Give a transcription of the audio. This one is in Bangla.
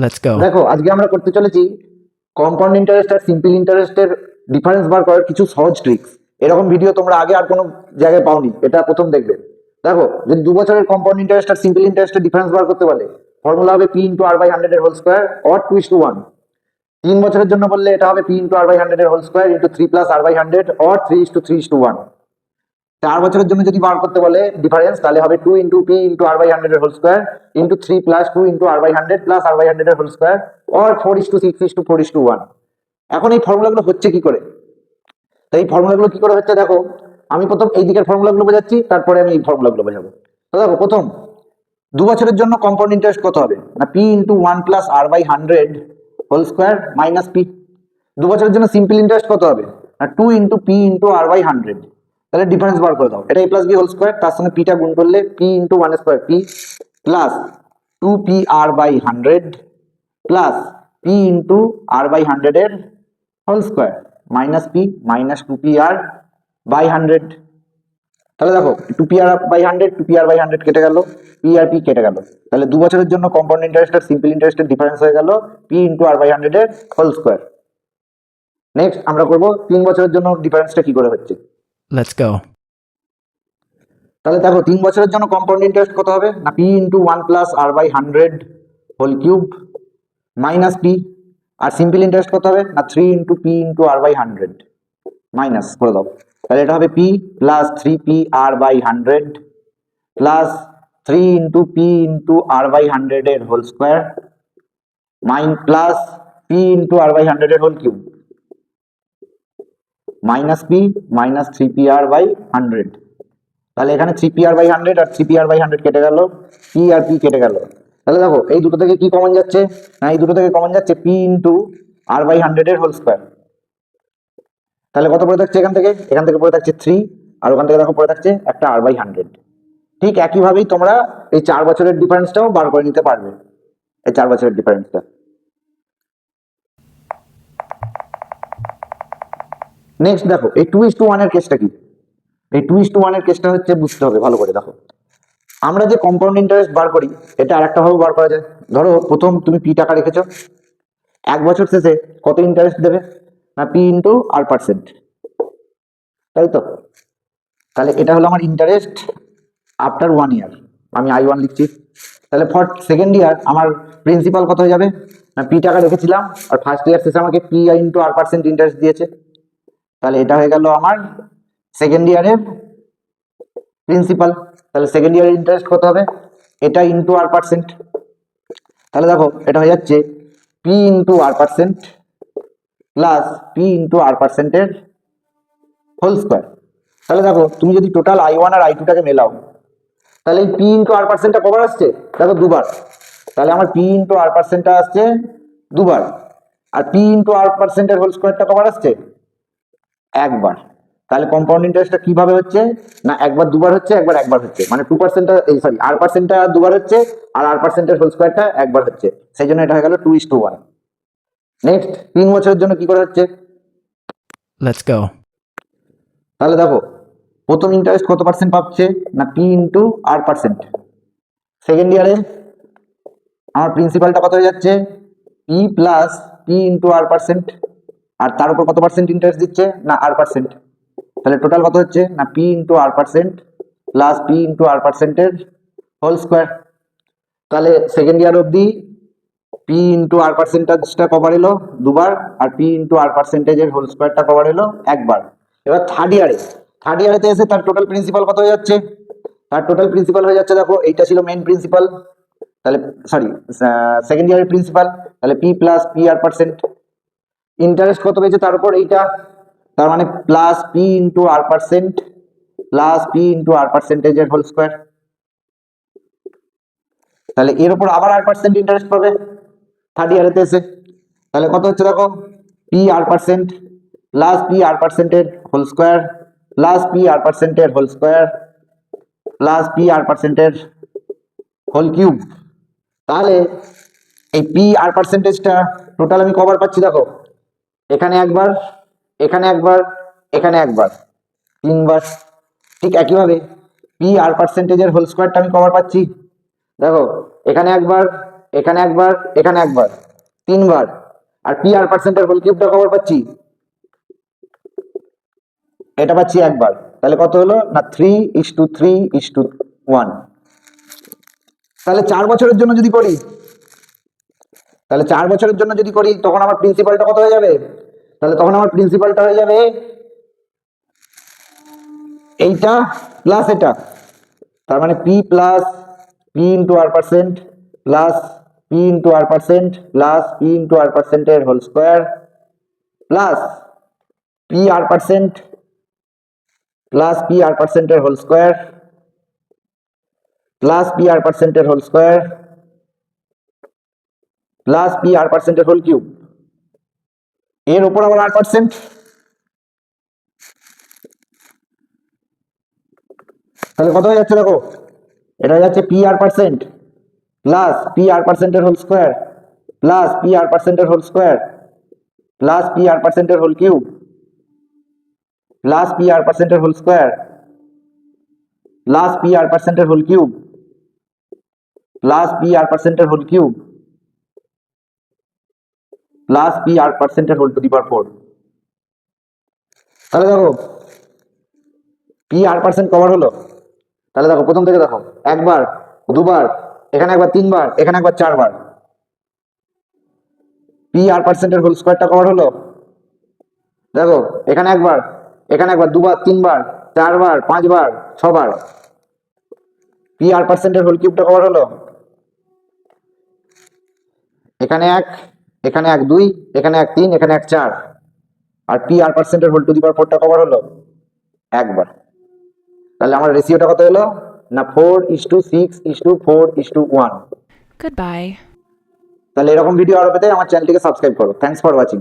Let's go. দেখো আজকে আমরা করতে চলেছি কম্পাউন্ড ইন্টারেস্ট আর সিম্পল ইন্টারেস্টের ডিফারেন্স বার করার কিছু সহজ ট্রিক্স। এরকম ভিডিও তোমরা আগে আর কোনো জায়গায় পাওনি, এটা প্রথম দেখবে। দেখো, যদি 2 বছরের কম্পাউন্ড ইন্টারেস্ট আর সিম্পল ইন্টারেস্টের ডিফারেন্স বার করতে বলে, ফর্মুলা হবে পি ইন্টু আর বাই 100 এর হোল স্কোয়ার অর 2:1। 3 বছরের জন্য বললে এটা হবে পি ইন্টু আর বাই 100 এর whole square into 3 plus R by 100 or 3:3:1। 4 বছরের জন্য যদি বার করতে বলে ডিফারেন্স, তাহলে হবে 2 into P into R by 100 এর whole square into 3 plus 2 into R by 100 plus R by 100 এর হোল স্কোয়ার অর 4:6:4:1। এখন এই ফর্মুলাগুলো হচ্ছে কি করে? তো এই ফর্মুলাগুলো কি করে হচ্ছে দেখো, আমি প্রথম এই দিকের ফর্মুলাগুলো বোঝাচ্ছি, তারপরে আমি এই ফর্মুলাগুলো বোঝাবো। তো দেখো, প্রথম 2 বছরের জন্য কম্পাউন্ড ইন্টারেস্ট কত হবে না, P into 1 plus R by 100 whole square minus P. 2 বছরের জন্য সিম্পল ইন্টারেস্ট কত হবে না, 2 into P into R by 100। তাহলে ডিফারেন্স বার করে দাও, এটা A plus B whole square, তার সঙ্গে পিটা গুণ করলে P into 1 square P plus 2 P R by 100 plus P into R by 100 এর whole square minus P minus 2 P R by 100। তাহলে দেখো, 2 P R by 100 2 P R by 100 কেটে গেল, পি আর পি কেটে গেল। তাহলে 2 বছরের জন্য কম্পাউন্ড ইন্টারেস্ট আর সিম্পল ইন্টারেস্টের ডিফারেন্স হয়ে গেল পি ইন্টু আর বাই 100 এর হোল স্কোয়ার। নেক্সট আমরা করব 3 বছরের জন্য ডিফারেন্সটা কি করে হচ্ছে। Let's go. তাহলে দেখো, 3 বছরের জন্য কম্পাউন্ড ইন্টারেস্ট কত হবে না, P into 1 plus R by 100 whole cube minus P. আর সিম্পল ইন্টারেস্ট কত হবে না, 3 into P into R by 100 minus করে দাও। তাহলে এটা হবে P plus 3 P R by 100 plus 3 into P into R by 100 এর whole square plus P into R by 100 এর whole cube minus P minus 3 P R by 100। তাহলে এখানে 3 পি আর বাই 100 আর 3 পি আর বাই 100 কেটে গেল, পি আর পি কেটে গেল। তাহলে দেখো, এই দুটো থেকে কি কমন যাচ্ছে না, এই দুটো থেকে কমন যাচ্ছে পি ইন্টু আর বাই 100 এর হোল স্কোয়ার। তাহলে কত পড়ে থাকছে এখান থেকে পড়ে থাকছে 3, আর ওখান থেকে দেখো পড়ে থাকছে একটা আর বাই 100। ঠিক একইভাবেই তোমরা এই 4 বছরের ডিফারেন্সটাও বার করে নিতে পারবে, এই 4 বছরের ডিফারেন্সটা। নেক্সট দেখো, এই 2:1 এর কেসটা কি? এই 2:1 এর কেসটা হচ্ছে, বুঝতে হবে ভালো করে। দেখো, আমরা যে কম্পাউন্ড ইন্টারেস্ট বার করি, এটা আরেকটা ভাবে বার করা যায়। ধরো, প্রথম তুমি পি টাকা রেখেছো, 1 বছর শেষে কত ইন্টারেস্ট দেবে না, পি ইন্টু আর পার্সেন্ট, তাই তো? তাহলে এটা হলো আমার ইন্টারেস্ট আফটার 1 ইয়ার, আমি I1 লিখছি। তাহলে ফর সেকেন্ড ইয়ার আমার প্রিন্সিপাল কত হয়ে যাবে না, পি টাকা রেখেছিলাম, আর ফার্স্ট ইয়ার শেষে আমাকে পি ইন্টু আর পার্সেন্ট ইন্টারেস্ট দিয়েছে। তাহলে এটা হয়ে গেল আমার সেকেন্ড ইয়ারের প্রিন্সিপাল। তাহলে সেকেন্ড ইয়ারের ইন্টারেস্ট কত হবে, এটা ইন্টু আর পার্সেন্ট। তাহলে দেখো, এটা হয়ে যাচ্ছে পি ইন্টু আর পার্সেন্ট প্লাস পি ইন্টু আর পার্সেন্টের হোল স্কোয়ার। তাহলে দেখো, তুমি যদি টোটাল I1 আর I2টাকে মেলাও, তাহলে এই পি ইন্টু আর পার্সেন্টটা কবার আসছে, দেখো দুবার। তাহলে আমার পি ইন্টু আর পার্সেন্টটা আসছে দুবার, আর পি ইন্টু আর পার্সেন্টের হোল স্কোয়ারটা কবার আসছে, একবার। তাহলে কম্পাউন্ড ইন্টারেস্টটা কিভাবে হচ্ছে না, একবার দুবার হচ্ছে, একবার হচ্ছে, মানে 2%টা সরি আর পার্সেন্টটা দুবার হচ্ছে, আর আর পার্সেন্টের হোল স্কোয়ারটা একবার হচ্ছে, সেই জন্য এটা হয়ে গেল 2:1। নেক্সট 3 বছরের জন্য কি করে হচ্ছে, Let's go. তাহলে দেখো, প্রথম ইন্টারেস্ট কত পার্সেন্ট পাচ্ছে না, পি ইন্টু আর পার্সেন্ট। সেকেন্ড ইয়ারে আমার প্রিন্সিপালটা কত হয়ে যাচ্ছে, পি প্লাস পি ইন্টু আর পার্সেন্ট, আর তার উপর কত পার্সেন্ট ইন্টারেস্ট দিচ্ছে না, আর পার্সেন্ট। তাহলে টোটাল কত হচ্ছে না, পি ইন্টু আর পার্সেন্ট প্লাস পি ইন্টু আর পার্সেন্টের হোল স্কোয়ার। তাহলে সেকেন্ড ইয়ার অবধি পি ইন্টু আর পার্সেন্টেজটা কভার এলো দুবার, আর পি ইন্টু আর পার্সেন্টেজের হোল স্কোয়ারটা কভার এলো একবার। এবার থার্ড ইয়ারেতে এসে তার টোটাল প্রিন্সিপাল কত হয়ে যাচ্ছে, তার টোটাল প্রিন্সিপাল হয়ে যাচ্ছে, দেখো এইটা ছিল মেইন প্রিন্সিপাল, তাহলে সরি সেকেন্ড ইয়ারের প্রিন্সিপাল, তাহলে P plus P R percent. Interest কত পেয়েছে তার উপর এইটা, তার মানে প্লাস পি ইন্টু আর পার্সেন্ট প্লাস পি ইন্টু আর পার্সেন্টেজের হোল স্কোয়ার। তাহলে এর উপর আবার আর পার্সেন্ট ইন্টারেস্ট পাবে থার্ড ইয়ারেতে এসে। তাহলে কত হচ্ছে দেখো, P R percent plus P R পার্সেন্টের whole square plus P R পার্সেন্টের whole square plus P R পার্সেন্টের হোল কিউব। তাহলে এই পি আর পার্সেন্টেজটা টোটাল আমি কবার পাচ্ছি, দেখো এখানে একবার, এখানে একবার, এখানে একবার, 3বার। ঠিক একইভাবে পি আর পার্সেন্টেজের হোল স্কোয়ারটা আমি কবার পাচ্ছি, দেখো এখানে একবার, এখানে একবার, এখানে একবার, তিনবার। আর পি আর পার্সেন্টের হোল কিউবটা কবার পাচ্ছি? এটা পাচ্ছি একবার। তাহলে কত হলো না 3:3:1। তাহলে 4 বছরের জন্য যদি করি, তাহলে 4 বছরের জন্য যদি করি তখন আমার প্রিন্সিপালটা কত হয়ে যাবে? তাহলে তখন আমার প্রিন্সিপালটা হয়ে যাবে এইটা প্লাস এটা। তার মানে পি প্লাস পি ইন্টু আর পার্সেন্ট প্লাস পি ইন্টু আর পার্সেন্ট প্লাস পি ইন্টু আর পার্সেন্টের whole square plus P R percent plus P R পার্সেন্টের whole square plus P R পার্সেন্টের whole square plus P R পার্সেন্টের হোল কিউব, এর উপর আবার আর পার্সেন্ট। তাহলে কত হয়ে যাচ্ছে দেখো, এটা হয়ে যাচ্ছে P R percent plus P R পার্সেন্টের whole square plus P R পার্সেন্টের whole square plus P R পার্সেন্টের whole cube plus P R পার্সেন্টের whole square plus P R পার্সেন্টের whole cube plus P R পার্সেন্টের whole cube plus P R পার্সেন্টের হোল টু দি পাওয়ার 4। তাহলে দেখো পি আর পার্সেন্ট কভার হলো। তাহলে দেখো প্রথম থেকে দেখো, একবার, দুবার, এখানে একবার, তিনবার, এখানে একবার, চারবার। পি আর পার্সেন্টের হোল স্কোয়ারটা কভার হলো। দেখো এখানে একবার, এখানে একবার, দুবার, তিনবার, চারবার, পাঁচবার, ছবার। পি আর পার্সেন্টের হোল কিউবটা কভার হলো। এখানে এক, এখানে এক, দুই, এখানে এক, তিন, এখানে এক, চার। আর পি আর পার্সেন্টের হোল টু দি পাওয়ার 4টা কভার হলো একবার। তাহলে আমার রেশিওটা কত হলো না 4:6:4:1। Goodbye. তাহলে এরকম ভিডিও আরো পেতে আমার চ্যানেলটিকে সাবস্ক্রাইব করো। Thanks for watching.